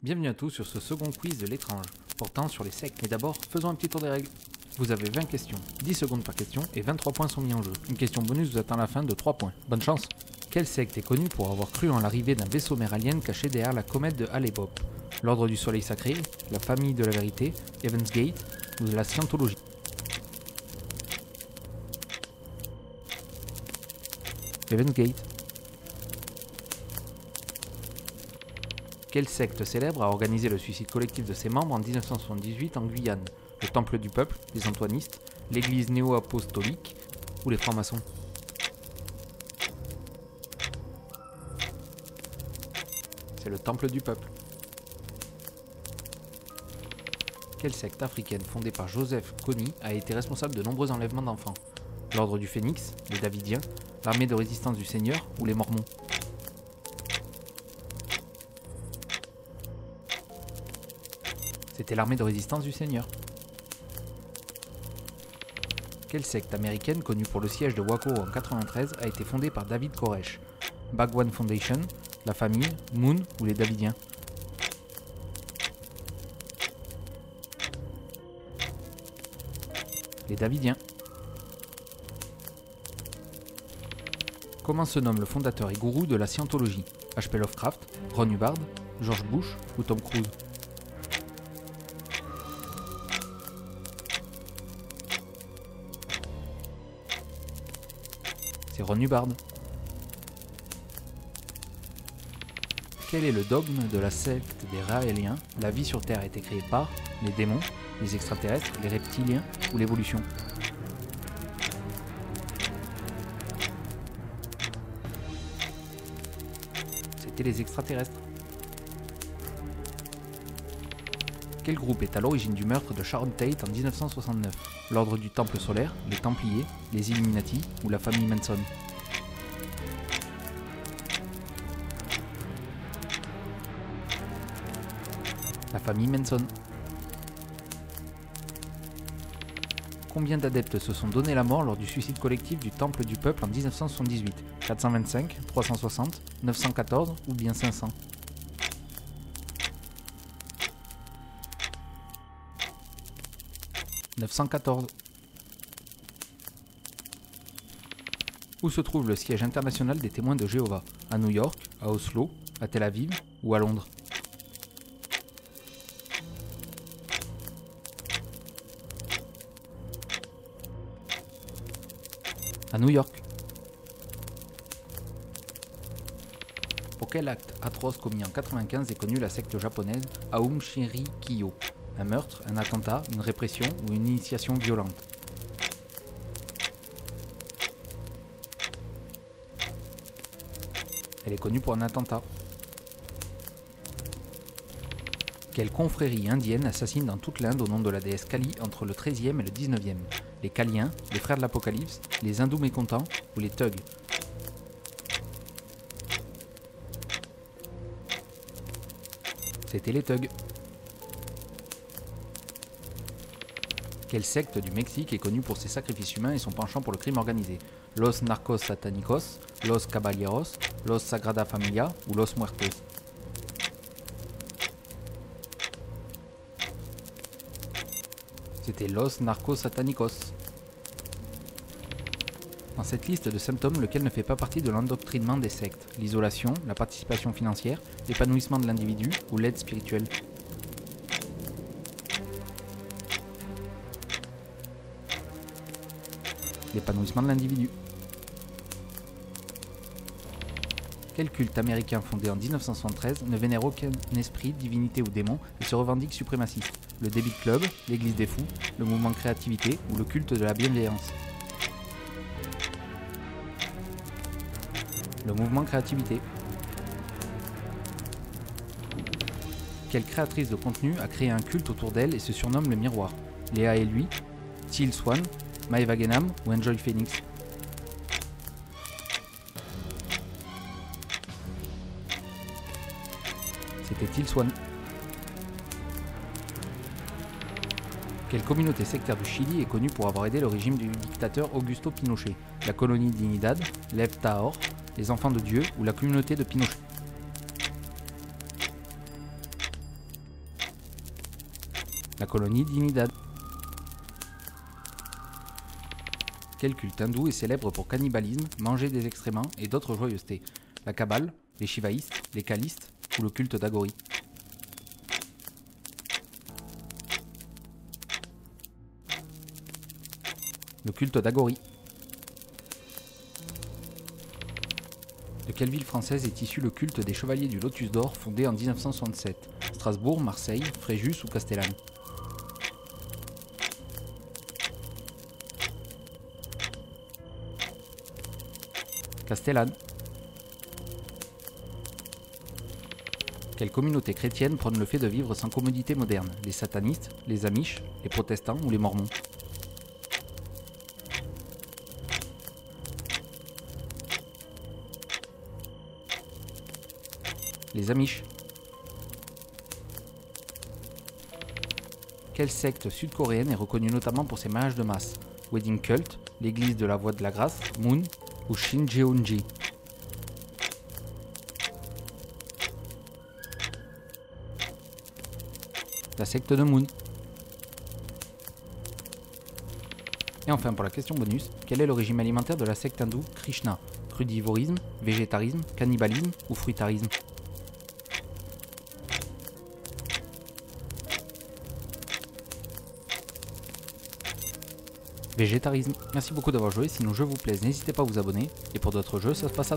Bienvenue à tous sur ce second quiz de l'étrange, portant sur les sectes. Mais d'abord, faisons un petit tour des règles. Vous avez 20 questions, 10 secondes par question et 23 points sont mis en jeu. Une question bonus vous attend à la fin de 3 points. Bonne chance. Quelle secte est connue pour avoir cru en l'arrivée d'un vaisseau mère alien caché derrière la comète de Hale-Bopp? L'Ordre du Soleil Sacré, la Famille de la Vérité, Heaven's Gate ou la Scientologie? Heaven's Gate. Quelle secte célèbre a organisé le suicide collectif de ses membres en 1978 en Guyane? Le Temple du Peuple, les Antoinistes, l'Église néo-apostolique ou les francs-maçons? C'est le Temple du Peuple. Quelle secte africaine fondée par Joseph Kony a été responsable de nombreux enlèvements d'enfants? L'Ordre du Phénix, les Davidiens, l'Armée de résistance du Seigneur ou les Mormons? C'était l'Armée de résistance du Seigneur. Quelle secte américaine connue pour le siège de Waco en 93 a été fondée par David Koresh? Bhagwan Foundation, la famille, Moon ou les Davidiens? Les Davidiens. Comment se nomme le fondateur et gourou de la Scientologie? H.P. Lovecraft, Ron Hubbard, George Bush ou Tom Cruise? C'est Ron Hubbard. Quel est le dogme de la secte des Raéliens? La vie sur Terre a été créée par les démons, les extraterrestres, les reptiliens ou l'évolution? C'était les extraterrestres. Quel groupe est à l'origine du meurtre de Sharon Tate en 1969? L'Ordre du Temple solaire, les Templiers, les Illuminati ou la famille Manson? La famille Manson. Combien d'adeptes se sont donné la mort lors du suicide collectif du Temple du Peuple en 1978? 425, 360, 914 ou bien 500? « 914. Où se trouve le siège international des témoins de Jéhovah? À New York, à Oslo, à Tel Aviv ou à Londres? À New York. Pour quel acte atroce commis en 95 est connue la secte japonaise Aum Shinrikyo? Un meurtre, un attentat, une répression ou une initiation violente? Elle est connue pour un attentat. Quelle confrérie indienne assassine dans toute l'Inde au nom de la déesse Kali entre le XIIIe et le XIXe? Les Kaliens, les frères de l'Apocalypse, les hindous mécontents ou les thugs? C'était les thugs. Quelle secte du Mexique est connue pour ses sacrifices humains et son penchant pour le crime organisé? Los Narcos Satanicos, Los Caballeros, Los Sagrada Familia ou Los Muertos? C'était Los Narcos Satanicos. Dans cette liste de symptômes, lequel ne fait pas partie de l'endoctrinement des sectes? L'isolation, la participation financière, l'épanouissement de l'individu ou l'aide spirituelle? L'épanouissement de l'individu. Quel culte américain fondé en 1973 ne vénère aucun esprit, divinité ou démon et se revendique suprémaciste? Le Débit Club, l'Église des Fous, le mouvement Créativité ou le culte de la bienveillance? Le mouvement Créativité. Quelle créatrice de contenu a créé un culte autour d'elle et se surnomme le miroir? Léa et lui, Teal Swan, Maeva Genam ou Enjoy Phoenix? C'était Teal Swan. Quelle communauté sectaire du Chili est connue pour avoir aidé le régime du dictateur Augusto Pinochet? La colonie Dignidad, l'Ev Tahor, les enfants de Dieu ou la communauté de Pinochet? La colonie d'Inidad. Quel culte hindou est célèbre pour cannibalisme, manger des excréments et d'autres joyeusetés? La Kabbale, les shivaïstes, les kalistes ou le culte d'Agori? Le culte d'Agori. De quelle ville française est issu le culte des Chevaliers du Lotus d'Or fondé en 1967? Strasbourg, Marseille, Fréjus ou Castellane? Castellane. Quelle communauté chrétienne prône le fait de vivre sans commodité moderne? Les satanistes, les amish, les protestants ou les mormons? Les amish. Quelle secte sud-coréenne est reconnue notamment pour ses mariages de masse? Wedding Cult, l'église de la Voie de la Grâce, Moon ou Shinjeonji? La secte de Moon. Et enfin pour la question bonus, quel est le régime alimentaire de la secte hindoue Krishna? Crudivorisme, végétarisme, cannibalisme ou fruitarisme? Végétarisme. Merci beaucoup d'avoir joué, si nos jeux vous plaisent, n'hésitez pas à vous abonner, et pour d'autres jeux, ça se passe à droite.